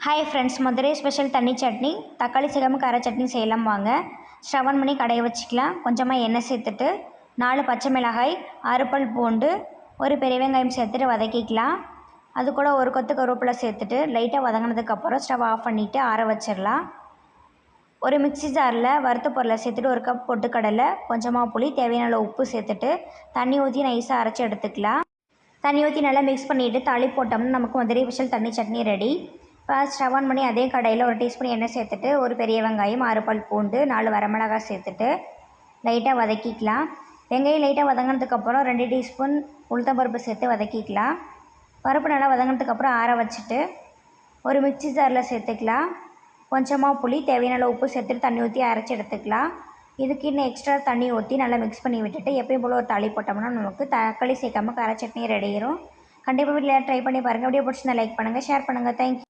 Hi friends, Madurai special தண்ணி சட்னி, தக்காளி சேர்க்காம கார சட்னி செய்யலாம் வாங்க. ஸ்டவ் ஆன் பண்ணி கடையை வச்சுக்கலாம். கொஞ்சமாக எண்ணெய் சேர்த்துட்டு 4 பச்சை மிளகாய், 6 பல் பூண்டு, ஒரு பெரிய வெங்காயம் சேர்த்துட்டு வதக்கிக்கலாம். அது கூட ஒரு கொத்து கருவேப்பிலை சேர்த்துட்டு லைட்டாக வதங்கினதுக்கப்புறம் ஸ்டவ் ஆஃப் பண்ணிவிட்டு ஆற வச்சிடலாம். ஒரு மிக்ஸி ஜாரில் வறுத்த பொருளை சேர்த்துட்டு 1 கப் பொட்டுக்கடலை, கொஞ்சமாக புளி, தேவையான அளவு உப்பு சேர்த்துட்டு தண்ணி ஊற்றி நைஸாக அரைச்சி எடுத்துக்கலாம். தண்ணி ஊற்றி நல்லா மிக்ஸ் பண்ணிவிட்டு தாளிப்பு போட்டோம்னா நமக்கு மதுரை ஸ்பெஷல் தண்ணி சட்னி ரெடி. இப்போ ஸ்டவ் ஆன் பண்ணி அதே கடையில் 1 டீஸ்பூன் எண்ணெய் சேர்த்துட்டு ஒரு பெரிய வெங்காயம், 6 பல் பூண்டு, 4 வரமிளகாய் சேர்த்துட்டு லைட்டாக வதக்கிக்கலாம். வெங்காயம் லைட்டாக வதங்கினதுக்கப்புறம் 2 டீஸ்பூன் உளுத்தம்பருப்பு சேர்த்து வதக்கிக்கலாம். பருப்பு நல்லா வதங்கினதுக்கப்புறம் ஆற வச்சுட்டு ஒரு மிக்ஸி ஜாரில் சேர்த்துக்கலாம். கொஞ்சமாக புளி, தேவையான அளவு உப்பு சேர்த்துட்டு தண்ணி ஊற்றி அரைச்சி எடுத்துக்கலாம். இதுக்கு இன்னும் எக்ஸ்ட்ரா தண்ணி ஊற்றி நல்லா மிக்ஸ் பண்ணி விட்டுட்டு எப்பயும் போல் ஒரு தாளி போட்டோம்னா நமக்கு தக்காளி சேர்க்காம கார சட்னி ரெடி ஆயிரும். கண்டிப்பாக வீட்டில் ட்ரை பண்ணி பாருங்கள். வீடியோ பிடிச்சிருந்தா லைக் பண்ணுங்கள், ஷேர் பண்ணுங்கள். தேங்க்யூ.